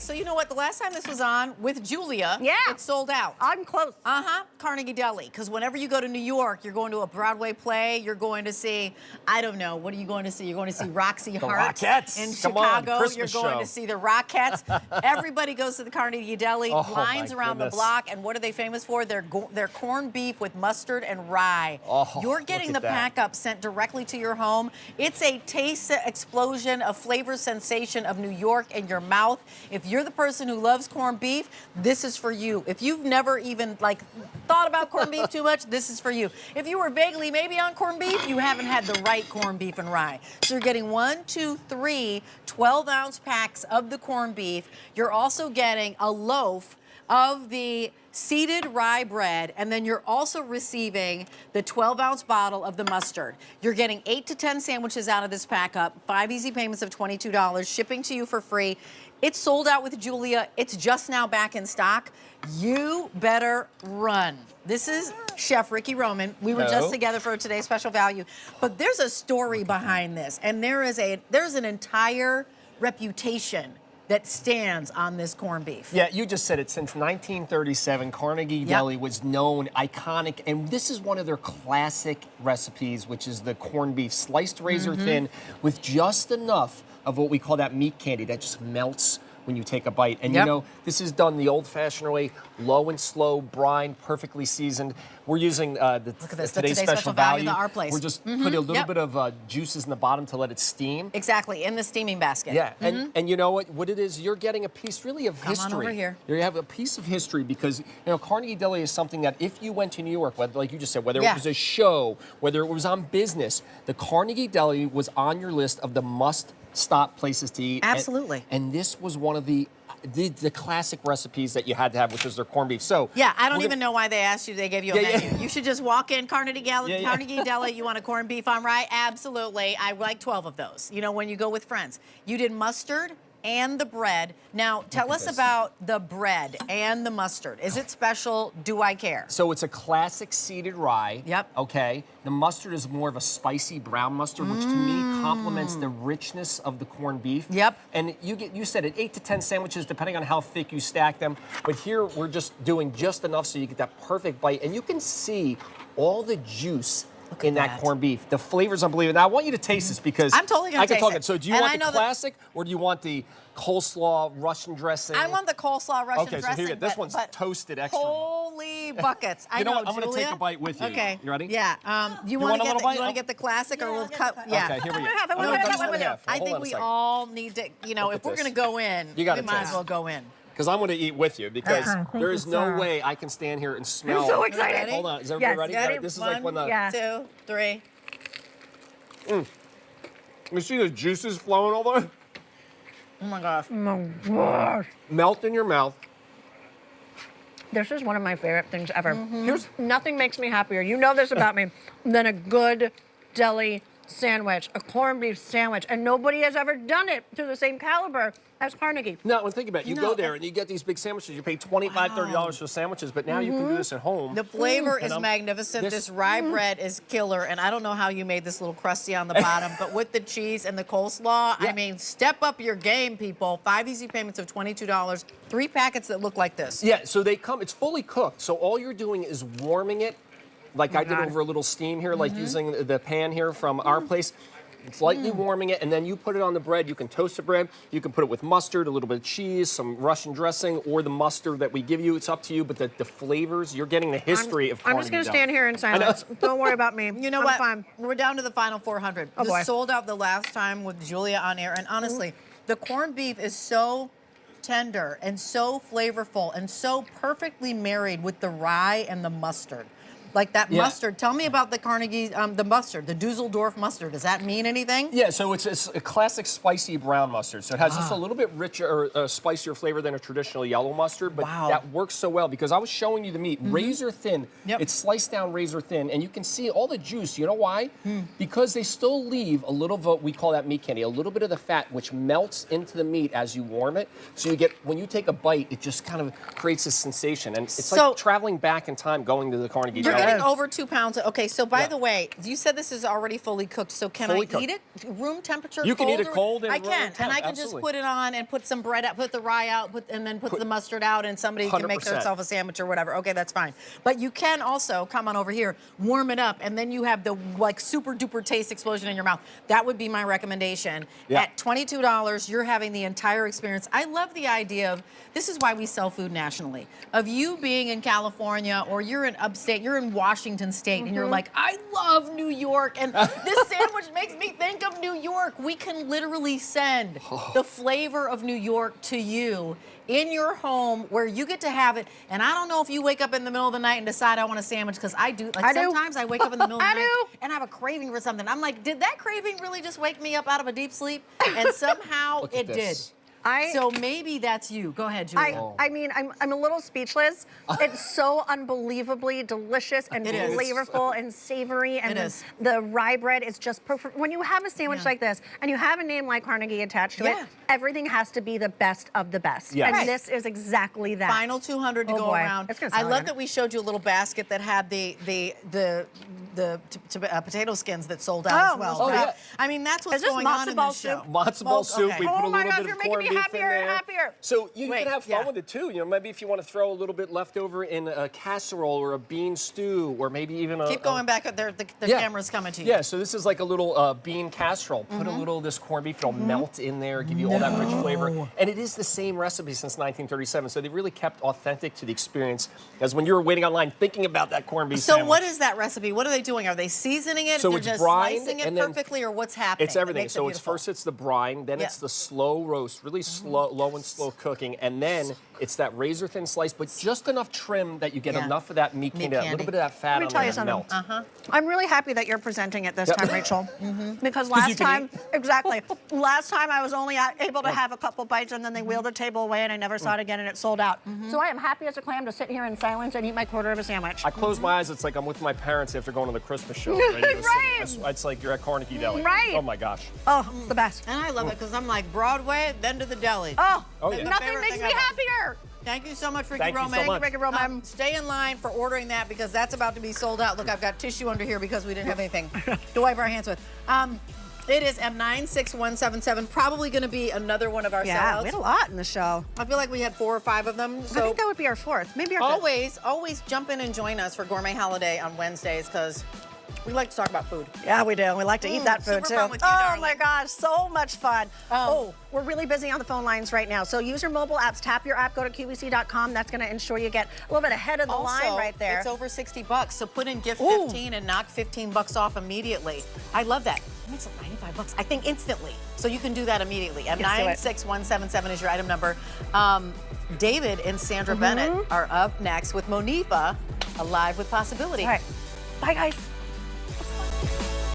right, so you know what? The last time this was on with Julia, it sold out. I'm close. Carnegie Deli. Because whenever you go to New York, you're going to a Broadway play, you're going to see, I don't know, what are you going to see? You're going to see Roxy Hart in Chicago. You're going to see the Rockettes. Everybody goes to the Carnegie Deli, lines around the block, and what are they famous for? Their corned beef with mustard and rye. You're getting the pack-up sent directly to your home. It's a taste explosion, a flavor sensation of New York in your mouth. If you're the person who loves corned beef, this is for you. If you've never even thought about corned beef too much, this is for you. If you were vaguely maybe on corned beef, you haven't had the right corned beef and rye. So you're getting 1, 2, 3 12-ounce packs of the corned beef. You're also getting a loaf of the seeded rye bread, and then you're also receiving the 12-ounce bottle of the mustard. You're getting 8 to 10 sandwiches out of this pack up, 5 easy payments of $22, shipping to you for free. It's sold out with Julia. It's just now back in stock. You better run. This is Chef Ricky Roman. We were just together for today's special value, but there's a story behind this, and there's an entire reputation that stands on this corned beef. Yeah, you just said it. Since 1937, Carnegie Deli was known, iconic, and this is one of their classic recipes, which is the corned beef, sliced razor thin, with just enough of what we call that meat candy that just melts when you take a bite. And you know, this is done the old-fashioned way, low and slow, brine, perfectly seasoned. We're using today's special value, our place. We're just putting a little bit of juices in the bottom to let it steam. Exactly, in the steaming basket. Yeah, and you know what it is? You're getting a piece really of history. Come on over here. You have a piece of history because, you know, Carnegie Deli is something that if you went to New York, like you just said, whether it was a show, whether it was on business, the Carnegie Deli was on your list of the must-stop places to eat. Absolutely. And this was one of the classic recipes that you had to have, which was their corned beef. So yeah, I don't even know why they asked you. They gave you a menu. You should just walk in Carnegie Deli. You want a corned beef on rye? Absolutely. I like 12 of those. You know, when you go with friends, you did mustard and the bread. Now, tell us about the bread and the mustard. Is it special? Do I care? So it's a classic seeded rye. Yep. Okay. The mustard is more of a spicy brown mustard, which to me complements the richness of the corned beef. Yep. And you said it, 8 to 10 sandwiches, depending on how thick you stack them. But here we're just doing just enough so you get that perfect bite, and you can see all the juice in that corned beef. The flavor's unbelievable. Now I want you to taste this because I'm totally gonna taste it. So do you want the classic or do you want the coleslaw Russian dressing? I want the coleslaw Russian dressing. Okay, so here, this one's toasted extra. Holy buckets! You know what? I'm Julia. gonna take a bite with you. Okay. You ready? Yeah. You want to get the classic, or we'll cut? Yeah. Okay, here we go. I think we all need to. You know, if we're gonna go in, we might as well go in. Because I'm going to eat with you, because there is no way I can stand here and smell. I'm so excited. Hold on, is everybody ready? This is like when the 2, 3. You see the juices flowing all the way? Oh my gosh. Oh my gosh. Melt in your mouth. This is one of my favorite things ever. Nothing makes me happier, you know this about me, than a good deli sandwich, a corned beef sandwich, and nobody has ever done it to the same caliber as Carnegie. No, and think about it. You go there and you get these big sandwiches. You pay $25, $30 for sandwiches, but now you can do this at home. The flavor is magnificent. This rye bread is killer, and I don't know how you made this little crusty on the bottom, but with the cheese and the coleslaw, I mean, step up your game, people. 5 easy payments of $22, 3 packets that look like this. Yeah, so they come, it's fully cooked, so all you're doing is warming it, like I did over a little steam here, like using the pan here from our place. Slightly warming it, and then you put it on the bread. You can toast the bread. You can put it with mustard, a little bit of cheese, some Russian dressing, or the mustard that we give you. It's up to you, but the flavors, you're getting the history of Carnegie. I'm just going to stand here in silence. Don't worry about me. You know what? Fine. We're down to the final 400. Oh, boy. This sold out the last time with Julia on air, and honestly, the corned beef is so tender and so flavorful and so perfectly married with the rye and the mustard. Like that mustard. Tell me about the Carnegie, the mustard, the Dusseldorf mustard. Does that mean anything? Yeah, so it's a classic spicy brown mustard. So it has just a little bit richer or spicier flavor than a traditional yellow mustard, but that works so well because I was showing you the meat, razor thin. It's sliced down razor thin, and you can see all the juice. You know why? Because they still leave a little of what we call that meat candy, a little bit of the fat, which melts into the meat as you warm it. So you get, when you take a bite, it just kind of creates this sensation, and it's like traveling back in time, going to the Carnegie Deli. getting over 2 pounds. Okay, so by the way, you said this is already fully cooked. So can I eat it room temperature? You can eat it cold and I can, and I can just put it on and put some bread out, put the rye out, and then put the mustard out, and somebody can make themselves a sandwich or whatever. Okay, that's fine. But you can also come on over here, warm it up, and then you have the like super duper taste explosion in your mouth. That would be my recommendation. At $22, you're having the entire experience. I love the idea of, this is why we sell food nationally, of you being in California or you're in upstate, you're in Washington State, and you're like, I love New York, and this sandwich makes me think of New York. We can literally send the flavor of New York to you in your home where you get to have it. And I don't know if you wake up in the middle of the night and decide I want a sandwich, because I do. Like sometimes I wake up in the middle of the night and I have a craving for something. I'm like, did that craving really just wake me up out of a deep sleep? And somehow it did. So maybe that's you. Go ahead, Julie. I mean, I'm a little speechless. It's so unbelievably delicious and flavorful and savory, and the rye bread is just perfect. When you have a sandwich like this and you have a name like Carnegie attached to it, everything has to be the best of the best. And this is exactly that. Final 200 to go around. I love that we showed you a little basket that had the potato skins that sold out as well. I mean, that's what's going on in this show. Matzo ball soup. We put a little bit of corned beef happier in there. And happier. So you can have fun with it too. You know, maybe if you want to throw a little bit left over in a casserole or a bean stew, or maybe even a. Keep going back up there. The camera's coming to you. Yeah. So this is like a little bean casserole. Put a little of this corned beef. It'll melt in there, give you all that rich flavor. And it is the same recipe since 1937. So they really kept authentic to the experience. As when you were waiting online thinking about that corned beef sandwich. So what is that recipe? What are they doing? Are they seasoning it? So They're it's just brined slicing it perfectly, or what's happening? It's everything. So it's first it's the brine, then it's the slow roast, really low and slow cooking, and then it's that razor thin slice, but just enough trim that you get enough of that meat candy, a little bit of that fat on there and melt. I'm really happy that you're presenting it this time, Rachel, because last time, last time I was only able to have a couple bites, and then they wheeled the table away, and I never saw it again, and it sold out. So I am happy as a clam to sit here in silence and eat my quarter of a sandwich. I close my eyes. It's like I'm with my parents after going to the Christmas show. Right? It's like you're at Carnegie Deli. Right. Oh my gosh. Oh, it's the best. And I love it because I'm like Broadway, then to the deli. Nothing makes me happier. Thank you so much, Ricky Thank Roman. you so much. Ricky Roman. Stay in line for ordering that because that's about to be sold out. Look, I've got tissue under here because we didn't have anything to wipe our hands with. It is M96177. Probably going to be another one of our sellouts. Yeah, we had a lot in the show. I feel like we had 4 or 5 of them. So I think that would be our 4th, maybe our 5th. Always jump in and join us for Gourmet Holiday on Wednesdays because we like to talk about food. Yeah, we do. We like to eat that food, too. Fun with you, darling. My gosh, so much fun. We're really busy on the phone lines right now. So use your mobile apps. Tap your app. Go to QVC.com. That's going to ensure you get a little bit ahead of the line right there. It's over $60, so put in gift 15 and knock $15 off immediately. I love that. It makes it $95, I think, instantly. So you can do that immediately. M96177 is your item number. David and Sandra Bennett are up next with Monifa, Alive with Possibility. All right. Bye, guys.